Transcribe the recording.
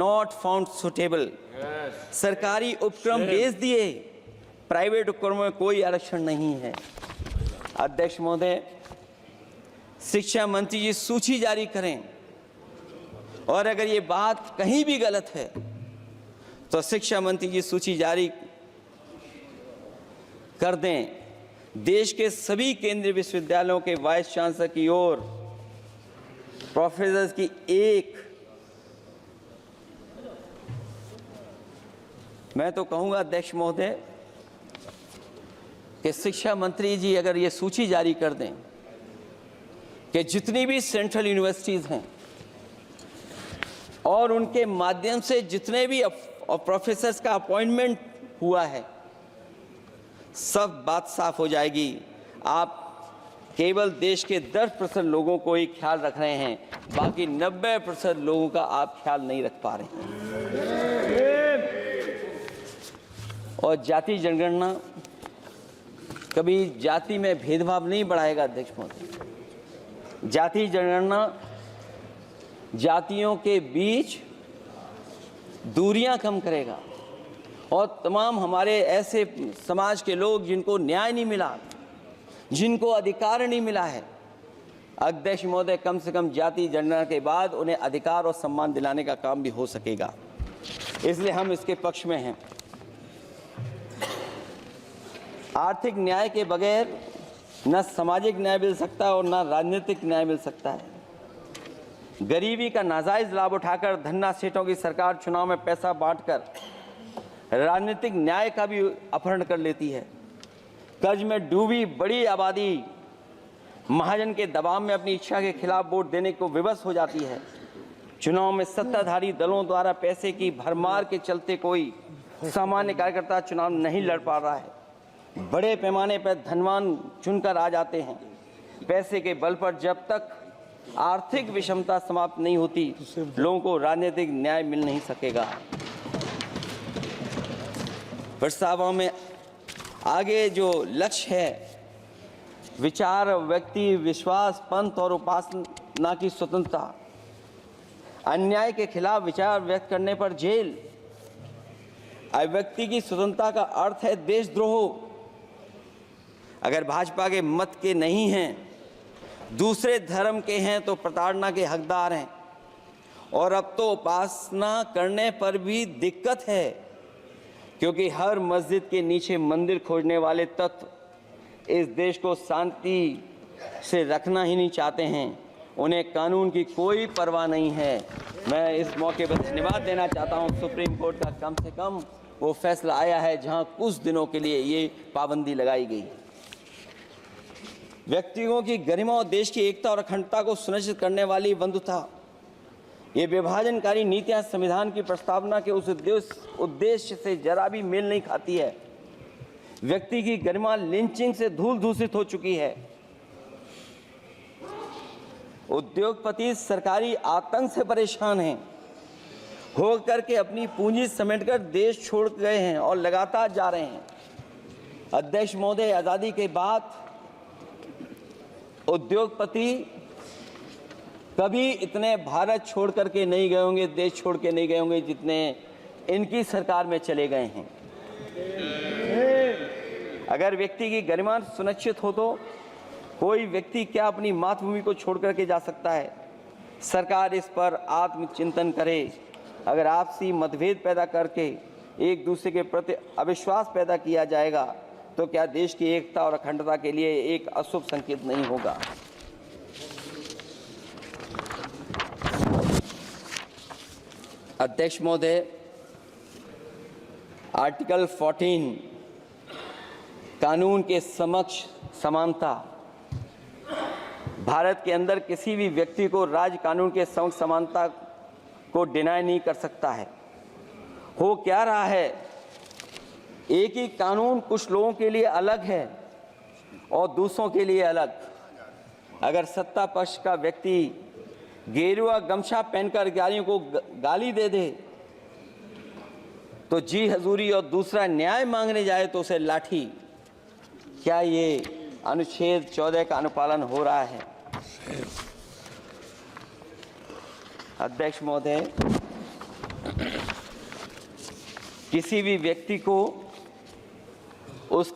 Not found suitable. सरकारी उपक्रम बेच दिए, प्राइवेट उपक्रमों में कोई आरक्षण नहीं है। अध्यक्ष महोदय, शिक्षा मंत्री जी सूची जारी करें, और अगर ये बात कहीं भी गलत है तो शिक्षा मंत्री जी सूची जारी कर दें। देश के सभी केंद्रीय विश्वविद्यालयों के वाइस चांसलर की ओर प्रोफेसर की एक, मैं तो कहूंगा अध्यक्ष महोदय कि शिक्षा मंत्री जी अगर ये सूची जारी कर दें कि जितनी भी सेंट्रल यूनिवर्सिटीज़ हैं और उनके माध्यम से जितने भी प्रोफेसर्स का अपॉइंटमेंट हुआ है, सब बात साफ हो जाएगी। आप केवल देश के 10% लोगों को ही ख्याल रख रहे हैं, बाकी 90% लोगों का आप ख्याल नहीं रख पा रहे हैं। और जाति जनगणना कभी जाति में भेदभाव नहीं बढ़ाएगा अध्यक्ष महोदय। जाति जनगणना जातियों के बीच दूरियां कम करेगा और तमाम हमारे ऐसे समाज के लोग जिनको न्याय नहीं मिला, जिनको अधिकार नहीं मिला है, अध्यक्ष महोदय कम से कम जाति जनगणना के बाद उन्हें अधिकार और सम्मान दिलाने का काम भी हो सकेगा। इसलिए हम इसके पक्ष में हैं। आर्थिक न्याय के बगैर न सामाजिक न्याय मिल सकता है और न राजनीतिक न्याय मिल सकता है। गरीबी का नाजायज लाभ उठाकर धन्ना सेठों की सरकार चुनाव में पैसा बांटकर राजनीतिक न्याय का भी अपहरण कर लेती है। कर्ज में डूबी बड़ी आबादी महाजन के दबाव में अपनी इच्छा के खिलाफ वोट देने को विवश हो जाती है। चुनाव में सत्ताधारी दलों द्वारा पैसे की भरमार के चलते कोई सामान्य कार्यकर्ता चुनाव नहीं लड़ पा रहा है। बड़े पैमाने पर धनवान चुनकर आ जाते हैं। पैसे के बल पर जब तक आर्थिक विषमता समाप्त नहीं होती, लोगों को राजनीतिक न्याय मिल नहीं सकेगा। प्रस्तावों में आगे जो लक्ष्य है, विचार, व्यक्ति, विश्वास, पंथ और उपासना की स्वतंत्रता, अन्याय के खिलाफ विचार व्यक्त करने पर जेल, अभिव्यक्ति की स्वतंत्रता का अर्थ है देशद्रोह। अगर भाजपा के मत के नहीं हैं, दूसरे धर्म के हैं तो प्रताड़ना के हकदार हैं। और अब तो उपासना करने पर भी दिक्कत है, क्योंकि हर मस्जिद के नीचे मंदिर खोजने वाले तत्व इस देश को शांति से रखना ही नहीं चाहते हैं। उन्हें कानून की कोई परवाह नहीं है। मैं इस मौके पर धन्यवाद देना चाहता हूं। सुप्रीम कोर्ट का कम से कम वो फैसला आया है जहां कुछ दिनों के लिए ये पाबंदी लगाई गई। व्यक्तियों की गरिमा और देश की एकता और अखंडता को सुनिश्चित करने वाली बंधुता, ये विभाजनकारी नीतियां संविधान की प्रस्तावना के उस उद्देश्य से जरा भी मेल नहीं खाती है। व्यक्ति की गरिमा लिंचिंग से धूल धूसित हो चुकी है। उद्योगपति सरकारी आतंक से परेशान हैं, हो करके अपनी पूंजी समेटकर देश छोड़ गए हैं और लगातार जा रहे हैं। अध्यक्ष महोदय, आज़ादी के बाद उद्योगपति कभी इतने भारत छोड़ करके नहीं गए होंगे, देश छोड़ के नहीं गए होंगे जितने इनकी सरकार में चले गए हैं। अगर व्यक्ति की गरिमा सुनिश्चित हो तो कोई व्यक्ति क्या अपनी मातृभूमि को छोड़ करके जा सकता है? सरकार इस पर आत्मचिंतन करे। अगर आपसी मतभेद पैदा करके एक दूसरे के प्रति अविश्वास पैदा किया जाएगा तो क्या देश की एकता और अखंडता के लिए एक अशुभ संकेत नहीं होगा? अध्यक्ष महोदय, आर्टिकल 14 कानून के समक्ष समानता, भारत के अंदर किसी भी व्यक्ति को राज्य कानून के समक्ष समानता को डिनाई नहीं कर सकता है। हो क्या रहा है, एक ही कानून कुछ लोगों के लिए अलग है और दूसरों के लिए अलग। अगर सत्ता पक्ष का व्यक्ति गेरुआ गमछा पहनकर अधिकारियों को गाली दे दे तो जी हजूरी और दूसरा न्याय मांगने जाए तो उसे लाठी, क्या ये अनुच्छेद 14 का अनुपालन हो रहा है? अध्यक्ष महोदय, किसी भी व्यक्ति को उस